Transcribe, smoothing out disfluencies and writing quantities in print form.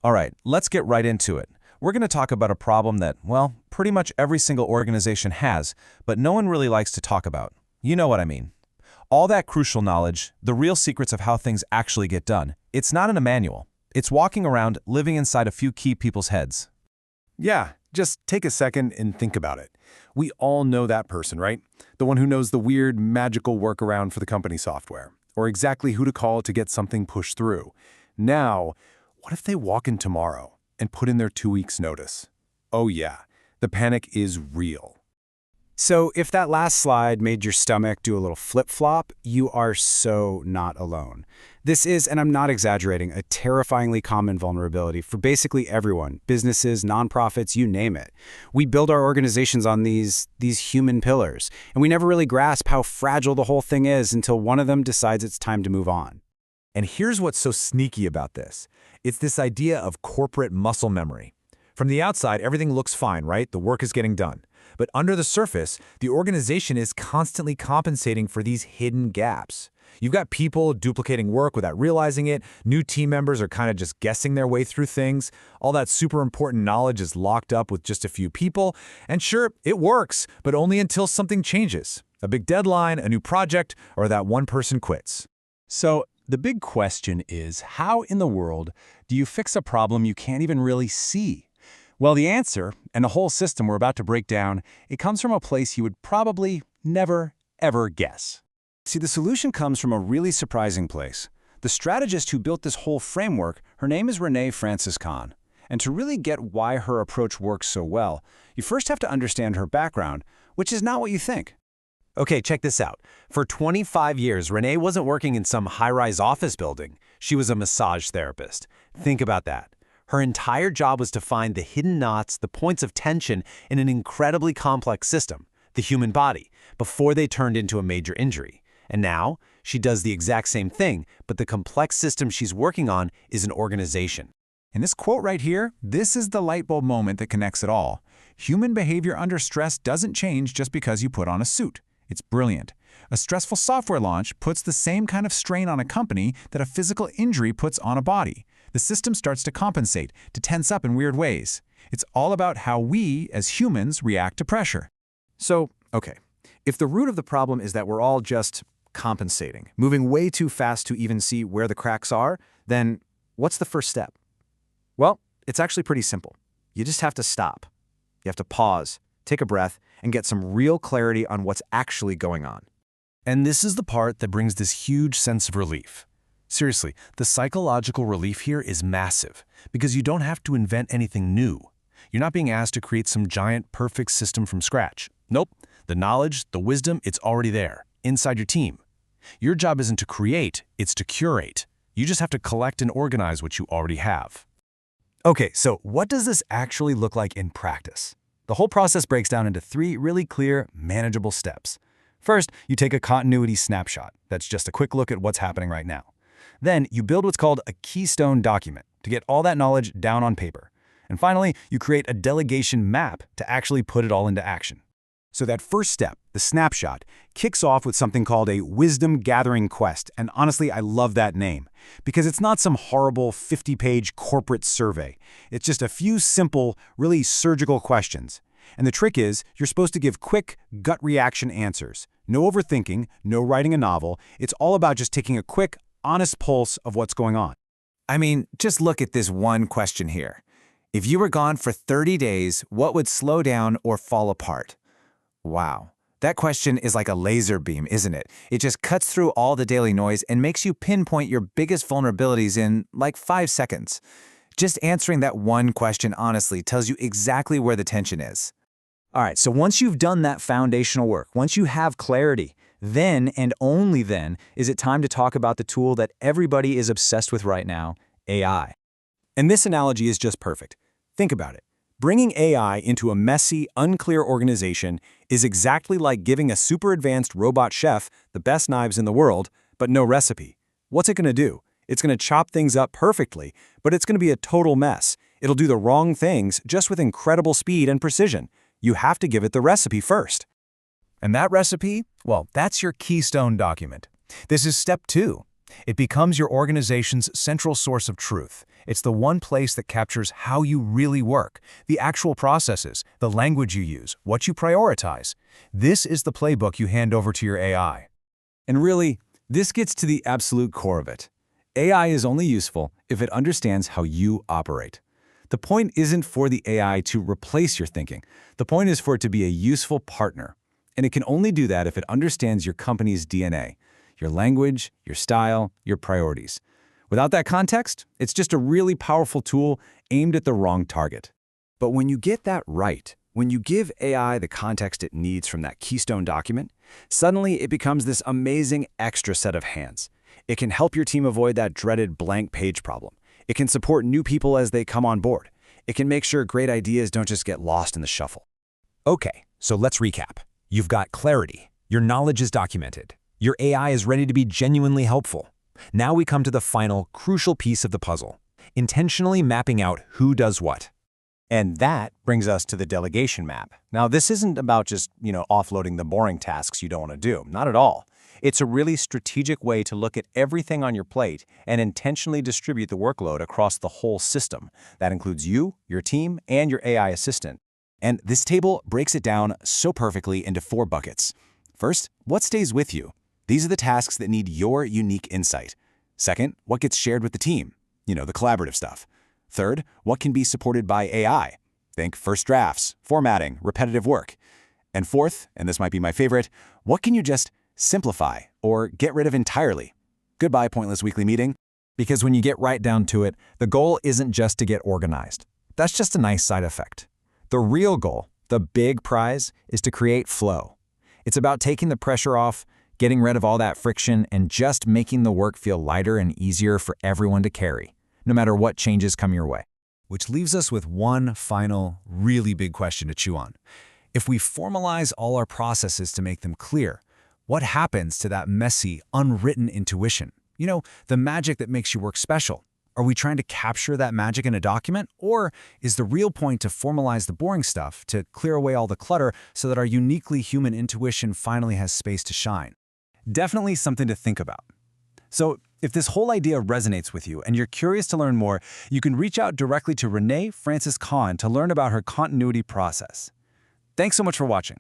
All right, let's get right into it. We're going to talk about a problem that, well, pretty much every single organization has, but no one really likes to talk about. You know what I mean. All that crucial knowledge, the real secrets of how things actually get done, it's not in a manual. It's walking around, living inside a few key people's heads. Yeah, just take a second and think about it. We all know that person, right? The one who knows the weird, magical workaround for the company software, or exactly who to call to get something pushed through. Now, what if they walk in tomorrow and put in their 2 weeks' notice? Oh yeah, the panic is real. So if that last slide made your stomach do a little flip-flop, you are so not alone. This is, and I'm not exaggerating, a terrifyingly common vulnerability for basically everyone, businesses, nonprofits, you name it. We build our organizations on these human pillars, and we never really grasp how fragile the whole thing is until one of them decides it's time to move on. And here's what's so sneaky about this. It's this idea of corporate muscle memory. From the outside, everything looks fine, right? The work is getting done. But under the surface, the organization is constantly compensating for these hidden gaps. You've got people duplicating work without realizing it. New team members are kind of just guessing their way through things. All that super important knowledge is locked up with just a few people. And sure, it works, but only until something changes. A big deadline, a new project, or that one person quits. So, the big question is, how in the world do you fix a problem you can't even really see? Well, the answer, and the whole system we're about to break down, it comes from a place you would probably never, ever guess. See, the solution comes from a really surprising place. The strategist who built this whole framework, her name is Renee Francis Kahn. And to really get why her approach works so well, you first have to understand her background, which is not what you think. Okay, check this out. For 25 years, Renee wasn't working in some high-rise office building. She was a massage therapist. Think about that. Her entire job was to find the hidden knots, the points of tension in an incredibly complex system, the human body, before they turned into a major injury. And now, she does the exact same thing, but the complex system she's working on is an organization. In this quote right here, this is the light bulb moment that connects it all. Human behavior under stress doesn't change just because you put on a suit. It's brilliant. A stressful software launch puts the same kind of strain on a company that a physical injury puts on a body. The system starts to compensate, to tense up in weird ways. It's all about how we, as humans, react to pressure. So, okay, if the root of the problem is that we're all just compensating, moving way too fast to even see where the cracks are, then what's the first step? Well, it's actually pretty simple. You just have to stop. You have to pause, take a breath, and get some real clarity on what's actually going on. And this is the part that brings this huge sense of relief. Seriously, the psychological relief here is massive, because you don't have to invent anything new. You're not being asked to create some giant, perfect system from scratch. Nope. The knowledge, the wisdom, it's already there, inside your team. Your job isn't to create, it's to curate. You just have to collect and organize what you already have. Okay, so what does this actually look like in practice? The whole process breaks down into 3 really clear, manageable steps. First, you take a continuity snapshot. That's just a quick look at what's happening right now. Then, you build what's called a keystone document to get all that knowledge down on paper. And finally, you create a delegation map to actually put it all into action. So that first step, the snapshot, kicks off with something called a wisdom gathering quest. And honestly, I love that name because it's not some horrible 50-page corporate survey. It's just a few simple, really surgical questions. And the trick is, you're supposed to give quick, gut reaction answers. No overthinking, no writing a novel. It's all about just taking a quick, honest pulse of what's going on. I mean, just look at this one question here. If you were gone for 30 days, what would slow down or fall apart? Wow. That question is like a laser beam, isn't it? It just cuts through all the daily noise and makes you pinpoint your biggest vulnerabilities in like 5 seconds. Just answering that one question honestly tells you exactly where the tension is. All right, so once you've done that foundational work, once you have clarity, then and only then is it time to talk about the tool that everybody is obsessed with right now, AI. And this analogy is just perfect. Think about it. Bringing AI into a messy, unclear organization is exactly like giving a super advanced robot chef the best knives in the world, but no recipe. What's it going to do? It's going to chop things up perfectly, but it's going to be a total mess. It'll do the wrong things just with incredible speed and precision. You have to give it the recipe first. And that recipe? Well, that's your keystone document. This is step 2. It becomes your organization's central source of truth. It's the one place that captures how you really work, the actual processes, the language you use, what you prioritize. This is the playbook you hand over to your AI. And really, this gets to the absolute core of it. AI is only useful if it understands how you operate. The point isn't for the AI to replace your thinking. The point is for it to be a useful partner. And it can only do that if it understands your company's DNA, your language, your style, your priorities. Without that context, it's just a really powerful tool aimed at the wrong target. But when you get that right, when you give AI the context it needs from that keystone document, suddenly it becomes this amazing extra set of hands. It can help your team avoid that dreaded blank page problem. It can support new people as they come on board. It can make sure great ideas don't just get lost in the shuffle. Okay, so let's recap. You've got clarity. Your knowledge is documented. Your AI is ready to be genuinely helpful. Now we come to the final, crucial piece of the puzzle, intentionally mapping out who does what. And that brings us to the delegation map. Now, this isn't about just, offloading the boring tasks you don't want to do. Not at all. It's a really strategic way to look at everything on your plate and intentionally distribute the workload across the whole system. That includes you, your team, and your AI assistant. And this table breaks it down so perfectly into 4 buckets. First, what stays with you? These are the tasks that need your unique insight. Second, what gets shared with the team? The collaborative stuff. Third, what can be supported by AI? Think first drafts, formatting, repetitive work. And fourth, and this might be my favorite, what can you just simplify or get rid of entirely? Goodbye, pointless weekly meeting. Because when you get right down to it, the goal isn't just to get organized. That's just a nice side effect. The real goal, the big prize, is to create flow. It's about taking the pressure off, getting rid of all that friction, and just making the work feel lighter and easier for everyone to carry, no matter what changes come your way. Which leaves us with one final, really big question to chew on. If we formalize all our processes to make them clear, what happens to that messy, unwritten intuition? The magic that makes your work special. Are we trying to capture that magic in a document? Or is the real point to formalize the boring stuff, to clear away all the clutter so that our uniquely human intuition finally has space to shine? Definitely something to think about. So if this whole idea resonates with you and you're curious to learn more, you can reach out directly to Renee Francis Kahn to learn about her continuity process. Thanks so much for watching.